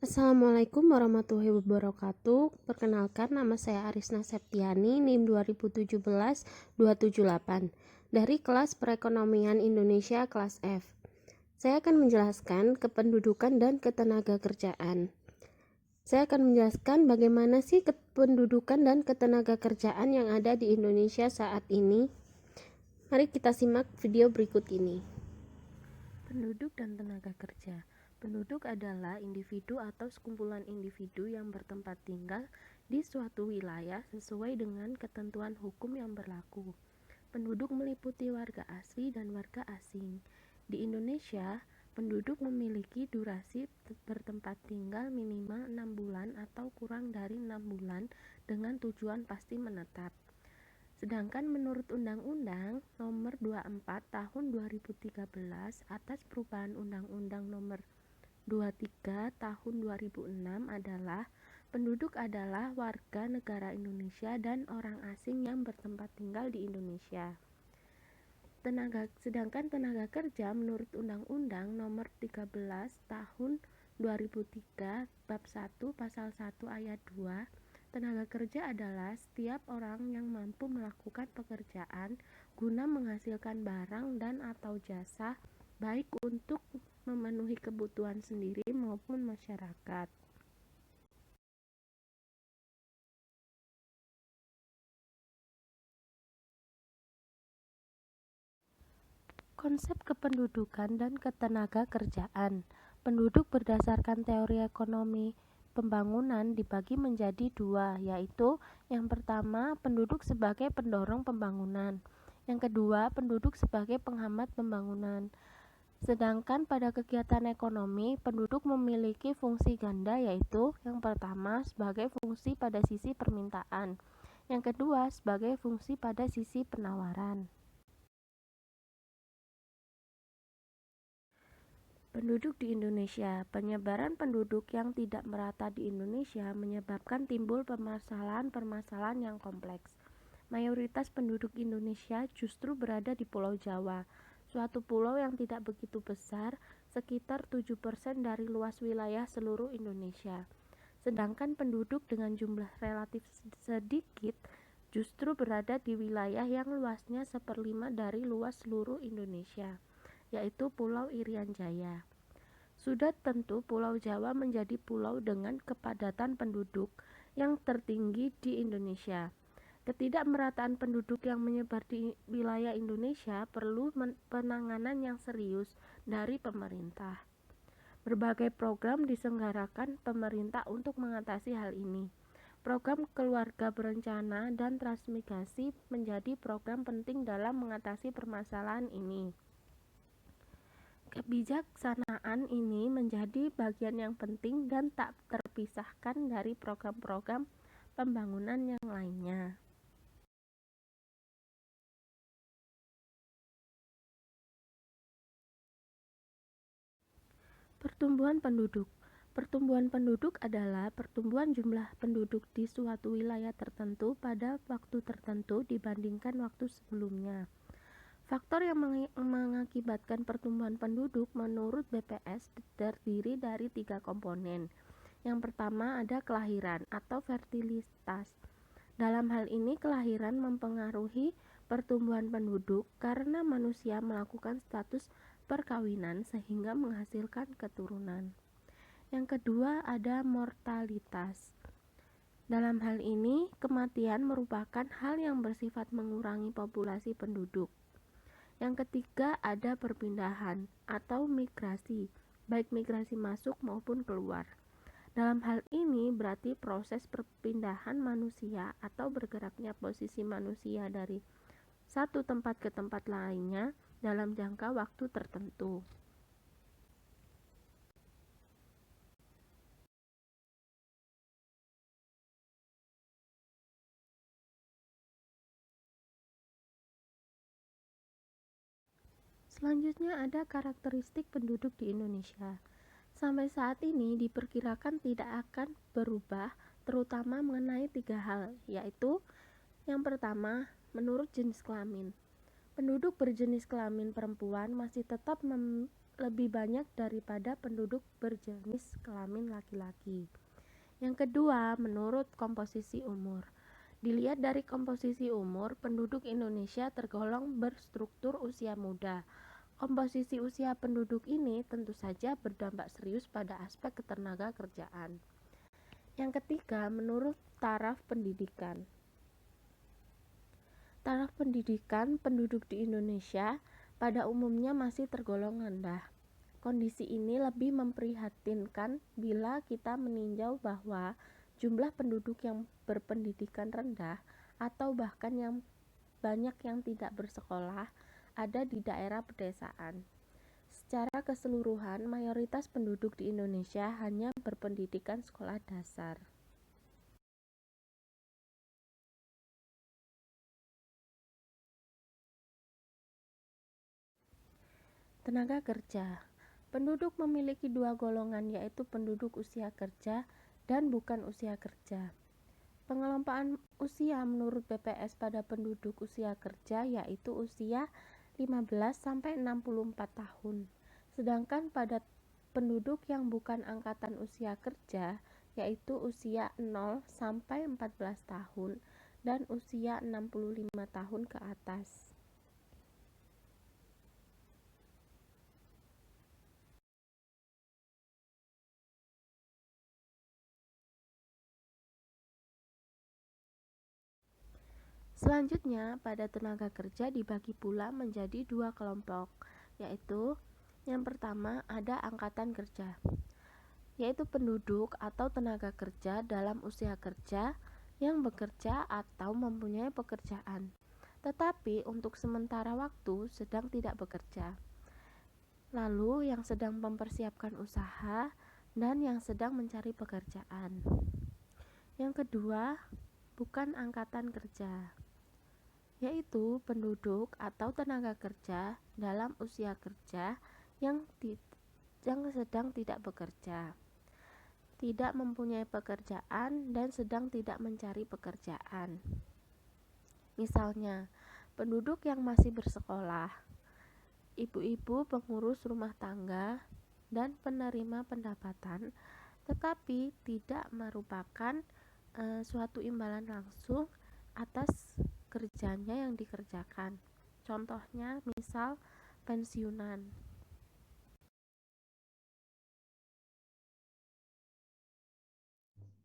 Assalamualaikum warahmatullahi wabarakatuh. Perkenalkan, nama saya Arisna Septiani, NIM 2017-278 dari kelas Perekonomian Indonesia kelas F. Saya akan menjelaskan kependudukan dan ketenagakerjaan. Saya akan menjelaskan bagaimana sih kependudukan dan ketenagakerjaan yang ada di Indonesia saat ini. Mari kita simak video berikut ini. Penduduk dan tenaga kerja. Penduduk adalah individu atau sekumpulan individu yang bertempat tinggal di suatu wilayah sesuai dengan ketentuan hukum yang berlaku. Penduduk meliputi warga asli dan warga asing. Di Indonesia, penduduk memiliki durasi bertempat tinggal minimal 6 bulan atau kurang dari 6 bulan dengan tujuan pasti menetap. Sedangkan menurut Undang-Undang Nomor 24 Tahun 2013 atas perubahan Undang-Undang Nomor 23 Tahun 2006 adalah penduduk adalah warga negara Indonesia dan orang asing yang bertempat tinggal di Indonesia. Sedangkan tenaga kerja menurut Undang-Undang Nomor 13 Tahun 2003 Bab 1 Pasal 1 Ayat 2, tenaga kerja adalah setiap orang yang mampu melakukan pekerjaan guna menghasilkan barang dan atau jasa baik untuk memenuhi kebutuhan sendiri maupun masyarakat. Konsep kependudukan dan ketenagakerjaan. Penduduk berdasarkan teori ekonomi pembangunan dibagi menjadi dua, yaitu yang pertama, penduduk sebagai pendorong pembangunan. Yang kedua, penduduk sebagai penghambat pembangunan. Sedangkan pada kegiatan ekonomi, penduduk memiliki fungsi ganda, yaitu yang pertama sebagai fungsi pada sisi permintaan, yang kedua sebagai fungsi pada sisi penawaran. Penduduk di Indonesia. Penyebaran penduduk yang tidak merata di Indonesia menyebabkan timbul permasalahan-permasalahan yang kompleks. Mayoritas penduduk Indonesia justru berada di Pulau Jawa, suatu pulau yang tidak begitu besar, sekitar 7% dari luas wilayah seluruh Indonesia. Sedangkan penduduk dengan jumlah relatif sedikit justru berada di wilayah yang luasnya 1/5 dari luas seluruh Indonesia, yaitu Pulau Irian Jaya. Sudah tentu Pulau Jawa menjadi pulau dengan kepadatan penduduk yang tertinggi di Indonesia. Ketidakmerataan penduduk yang menyebar di wilayah Indonesia perlu penanganan yang serius dari pemerintah. Berbagai program diselenggarakan pemerintah untuk mengatasi hal ini. Program keluarga berencana dan transmigrasi menjadi program penting dalam mengatasi permasalahan ini. Kebijaksanaan ini menjadi bagian yang penting dan tak terpisahkan dari program-program pembangunan yang lainnya. Pertumbuhan penduduk. Pertumbuhan penduduk adalah pertumbuhan jumlah penduduk di suatu wilayah tertentu pada waktu tertentu dibandingkan waktu sebelumnya. Faktor yang mengakibatkan pertumbuhan penduduk menurut BPS terdiri dari 3 komponen. Yang pertama ada kelahiran atau fertilitas. Dalam hal ini kelahiran mempengaruhi pertumbuhan penduduk karena manusia melakukan status perkawinan sehingga menghasilkan keturunan. Yang kedua ada mortalitas. Dalam hal ini kematian merupakan hal yang bersifat mengurangi populasi penduduk. Yang ketiga ada perpindahan atau migrasi, baik migrasi masuk maupun keluar. Dalam hal ini berarti proses perpindahan manusia atau bergeraknya posisi manusia dari satu tempat ke tempat lainnya dalam jangka waktu tertentu. Selanjutnya ada karakteristik penduduk di Indonesia. Sampai saat ini diperkirakan tidak akan berubah, terutama mengenai 3 hal, yaitu yang pertama, menurut jenis kelamin. Penduduk berjenis kelamin perempuan masih tetap lebih banyak daripada penduduk berjenis kelamin laki-laki. Yang kedua, menurut komposisi umur. Dilihat dari komposisi umur, penduduk Indonesia tergolong berstruktur usia muda. Komposisi usia penduduk ini tentu saja berdampak serius pada aspek ketenaga kerjaan. Yang ketiga, menurut taraf pendidikan. Taraf pendidikan penduduk di Indonesia pada umumnya masih tergolong rendah. Kondisi ini lebih memprihatinkan bila kita meninjau bahwa jumlah penduduk yang berpendidikan rendah atau bahkan yang banyak yang tidak bersekolah ada di daerah pedesaan. Secara keseluruhan, mayoritas penduduk di Indonesia hanya berpendidikan sekolah dasar. Tenaga kerja. Penduduk memiliki dua golongan, yaitu penduduk usia kerja dan bukan usia kerja. Pengelompokan usia menurut BPS pada penduduk usia kerja yaitu usia 15 sampai 64 tahun. Sedangkan pada penduduk yang bukan angkatan usia kerja yaitu usia 0 sampai 14 tahun dan usia 65 tahun ke atas. Selanjutnya, pada tenaga kerja dibagi pula menjadi dua kelompok, yaitu yang pertama ada angkatan kerja, yaitu penduduk atau tenaga kerja dalam usia kerja yang bekerja atau mempunyai pekerjaan, tetapi untuk sementara waktu sedang tidak bekerja. Lalu yang sedang mempersiapkan usaha dan yang sedang mencari pekerjaan. Yang kedua, bukan angkatan kerja, yaitu penduduk atau tenaga kerja dalam usia kerja yang sedang tidak bekerja, tidak mempunyai pekerjaan dan sedang tidak mencari pekerjaan. Misalnya, penduduk yang masih bersekolah, ibu-ibu pengurus rumah tangga, dan penerima pendapatan, tetapi tidak merupakan suatu imbalan langsung atas kerjanya yang dikerjakan. Contohnya misal pensiunan.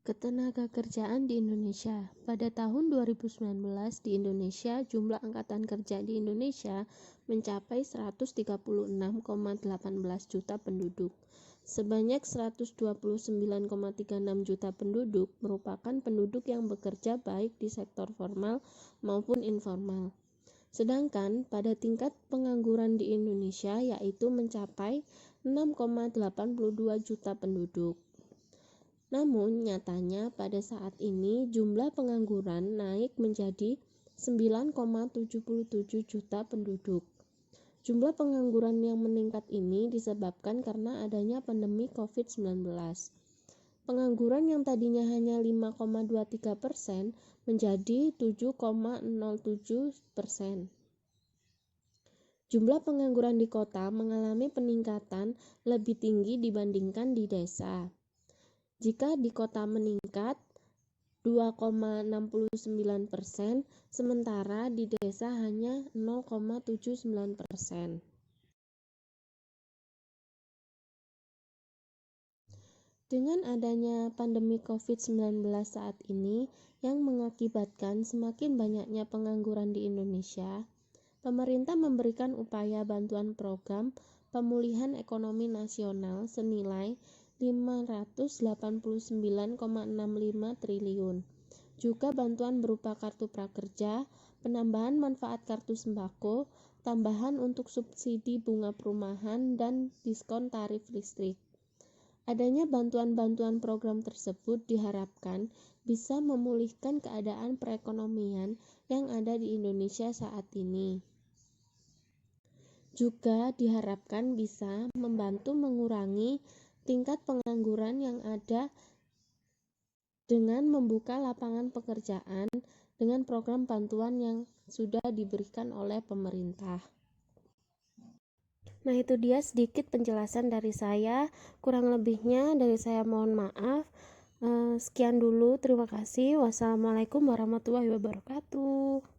Ketenagakerjaan di Indonesia. Pada tahun 2019 di Indonesia, jumlah angkatan kerja di Indonesia mencapai 136,18 juta penduduk. Sebanyak 129,36 juta penduduk merupakan penduduk yang bekerja baik di sektor formal maupun informal. Sedangkan pada tingkat pengangguran di Indonesia yaitu mencapai 6,82 juta penduduk. Namun nyatanya pada saat ini jumlah pengangguran naik menjadi 9,77 juta penduduk. Jumlah pengangguran yang meningkat ini disebabkan karena adanya pandemi COVID-19. Pengangguran yang tadinya hanya 5,23% menjadi 7,07%. Jumlah pengangguran di kota mengalami peningkatan lebih tinggi dibandingkan di desa. Jika di kota meningkat 2,69%, sementara di desa hanya 0,79%. Dengan adanya pandemi COVID-19 saat ini yang mengakibatkan semakin banyaknya pengangguran di Indonesia, pemerintah memberikan upaya bantuan program pemulihan ekonomi nasional senilai 589,65 triliun. Juga bantuan berupa kartu prakerja, penambahan manfaat kartu sembako, tambahan untuk subsidi bunga perumahan, dan diskon tarif listrik. Adanya bantuan-bantuan program tersebut diharapkan bisa memulihkan keadaan perekonomian yang ada di Indonesia saat ini. Juga diharapkan bisa membantu mengurangi tingkat pengangguran yang ada dengan membuka lapangan pekerjaan dengan program bantuan yang sudah diberikan oleh pemerintah. Nah, itu dia sedikit penjelasan dari saya. Kurang lebihnya dari saya mohon maaf. Sekian dulu, terima kasih. Wassalamualaikum warahmatullahi wabarakatuh.